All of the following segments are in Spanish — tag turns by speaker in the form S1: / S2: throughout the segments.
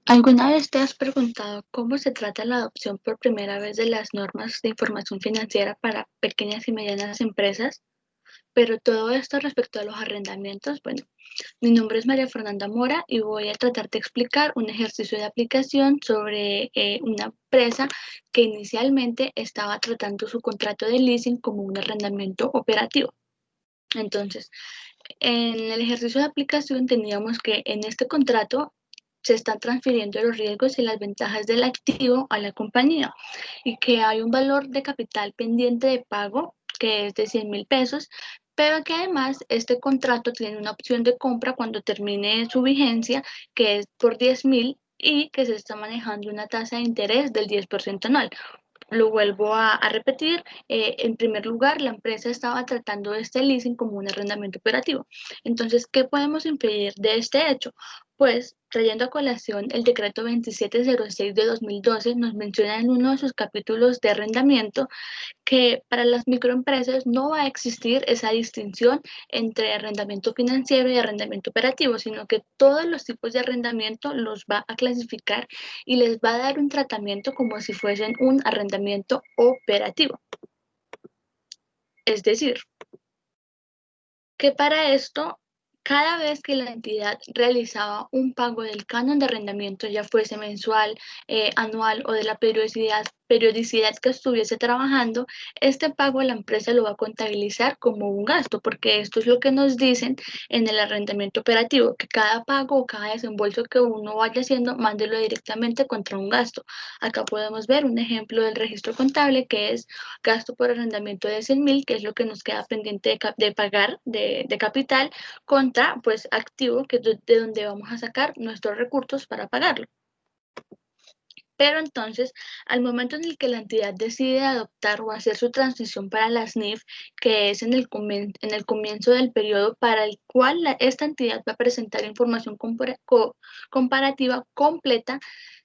S1: ¿Alguna vez te has preguntado cómo se trata la adopción por primera vez de las normas de información financiera para pequeñas y medianas empresas? Pero todo esto respecto a los arrendamientos, bueno, mi nombre es María Fernanda Mora y voy a tratar de explicar un ejercicio de aplicación sobre una empresa que inicialmente estaba tratando su contrato de leasing como un arrendamiento operativo. Entonces, en el ejercicio de aplicación teníamos que en este contrato se están transfiriendo los riesgos y las ventajas del activo a la compañía y que hay un valor de capital pendiente de pago que es de 100.000 pesos, pero que además este contrato tiene una opción de compra cuando termine su vigencia que es por 10.000 y que se está manejando una tasa de interés del 10% anual. Lo vuelvo a repetir. En primer lugar, la empresa estaba tratando este leasing como un arrendamiento operativo. Entonces, ¿qué podemos impedir de este hecho? Pues, trayendo a colación el decreto 2706 de 2012, nos menciona en uno de sus capítulos de arrendamiento que para las microempresas no va a existir esa distinción entre arrendamiento financiero y arrendamiento operativo, sino que todos los tipos de arrendamiento los va a clasificar y les va a dar un tratamiento como si fuesen un arrendamiento operativo. Es decir, que para esto, cada vez que la entidad realizaba un pago del canon de arrendamiento, ya fuese mensual, anual o de la periodicidad que estuviese trabajando, este pago la empresa lo va a contabilizar como un gasto, porque esto es lo que nos dicen en el arrendamiento operativo, que cada pago o cada desembolso que uno vaya haciendo, mándelo directamente contra un gasto. Acá podemos ver un ejemplo del registro contable que es gasto por arrendamiento de 100.000, que es lo que nos queda pendiente de pagar de capital, contra pues activo, que es de donde vamos a sacar nuestros recursos para pagarlo. Pero entonces, al momento en el que la entidad decide adoptar o hacer su transición para las NIF, que es en el comienzo del periodo para el cual esta entidad va a presentar información comparativa completa,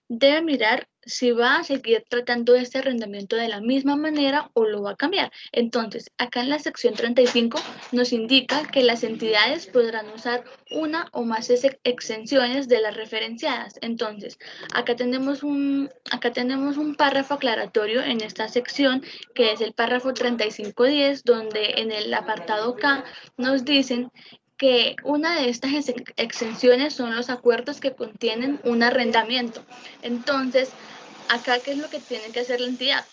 S1: debe mirar si va a seguir tratando este arrendamiento de la misma manera o lo va a cambiar. Entonces, acá en la sección 35 nos indica que las entidades podrán usar una o más exenciones de las referenciadas. Entonces, acá tenemos un párrafo aclaratorio en esta sección, que es el párrafo 3510, donde en el apartado K nos dicen que una de estas exenciones son los acuerdos que contienen un arrendamiento. Entonces, acá, ¿qué es lo que tiene que hacer la entidad?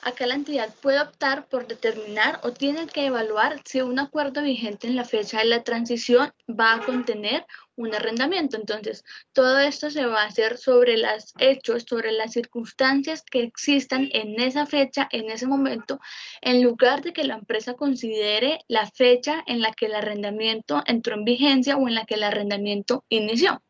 S1: Acá la entidad puede optar por determinar o tiene que evaluar si un acuerdo vigente en la fecha de la transición va a contener un arrendamiento. Entonces, todo esto se va a hacer sobre los hechos, sobre las circunstancias que existan en esa fecha, en ese momento, en lugar de que la empresa considere la fecha en la que el arrendamiento entró en vigencia o en la que el arrendamiento inició.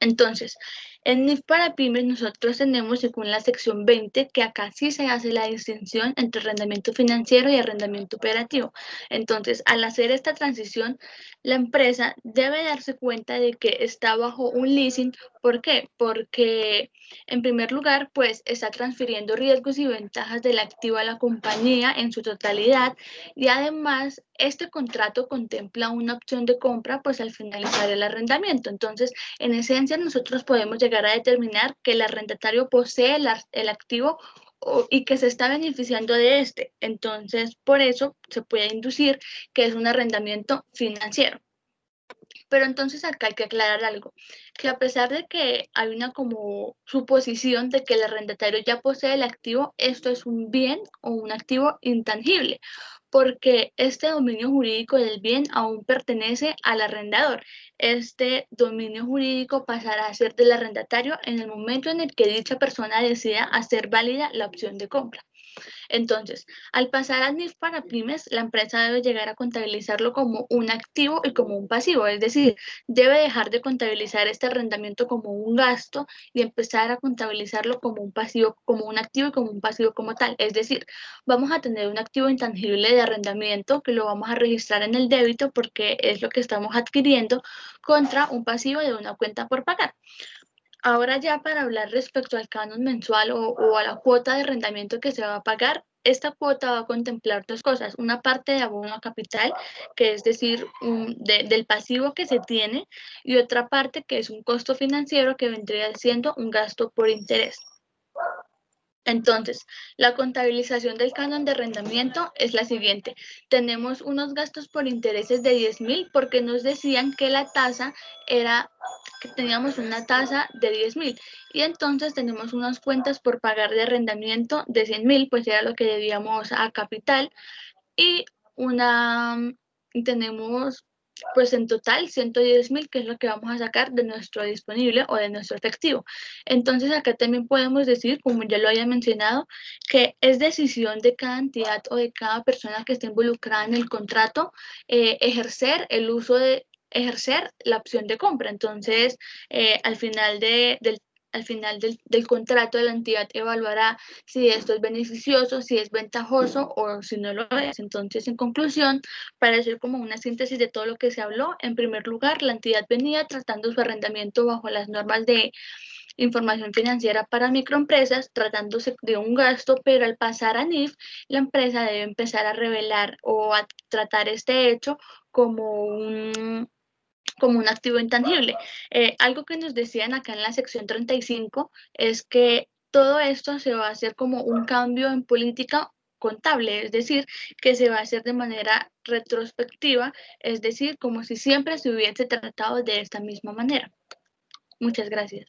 S1: Entonces, en NIF para pymes nosotros tenemos, según la sección 20, que acá sí se hace la distinción entre arrendamiento financiero y arrendamiento operativo. Entonces, al hacer esta transición, la empresa debe darse cuenta de que está bajo un leasing. ¿Por qué? Porque, en primer lugar, pues está transfiriendo riesgos y ventajas del activo a la compañía en su totalidad, y además este contrato contempla una opción de compra pues al finalizar el arrendamiento. Entonces, en esencia, nosotros podemos llegar a determinar que el arrendatario posee el activo y que se está beneficiando de este. Entonces, por eso se puede inducir que es un arrendamiento financiero. Pero entonces acá hay que aclarar algo, que a pesar de que hay una como suposición de que el arrendatario ya posee el activo, esto es un bien o un activo intangible, porque este dominio jurídico del bien aún pertenece al arrendador. Este dominio jurídico pasará a ser del arrendatario en el momento en el que dicha persona decida hacer válida la opción de compra. Entonces, al pasar a NIF para pymes, la empresa debe llegar a contabilizarlo como un activo y como un pasivo, es decir, debe dejar de contabilizar este arrendamiento como un gasto y empezar a contabilizarlo como un pasivo, como un activo y como un pasivo como tal. Es decir, vamos a tener un activo intangible de arrendamiento que lo vamos a registrar en el débito porque es lo que estamos adquiriendo, contra un pasivo de una cuenta por pagar. Ahora ya para hablar respecto al canon mensual o a la cuota de arrendamiento que se va a pagar, esta cuota va a contemplar dos cosas, una parte de abono a capital, que es decir, del pasivo que se tiene, y otra parte que es un costo financiero que vendría siendo un gasto por interés. Entonces, la contabilización del canon de arrendamiento es la siguiente. Tenemos unos gastos por intereses de 10.000 porque nos decían que la tasa era, que teníamos una tasa de 10.000 y entonces tenemos unas cuentas por pagar de arrendamiento de 100.000, pues era lo que debíamos a capital y tenemos pues en total 110.000, que es lo que vamos a sacar de nuestro disponible o de nuestro efectivo. Entonces acá también podemos decir, como ya lo había mencionado, que es decisión de cada entidad o de cada persona que esté involucrada en el contrato ejercer la opción de compra. Entonces, al final del contrato, la entidad evaluará si esto es beneficioso, si es ventajoso o si no lo es. Entonces, en conclusión, para hacer como una síntesis de todo lo que se habló, en primer lugar, la entidad venía tratando su arrendamiento bajo las normas de información financiera para microempresas, tratándose de un gasto, pero al pasar a NIF, la empresa debe empezar a revelar o a tratar este hecho como un activo intangible. Algo que nos decían acá en la sección 35 es que todo esto se va a hacer como un cambio en política contable, es decir, que se va a hacer de manera retrospectiva, es decir, como si siempre se hubiese tratado de esta misma manera. Muchas gracias.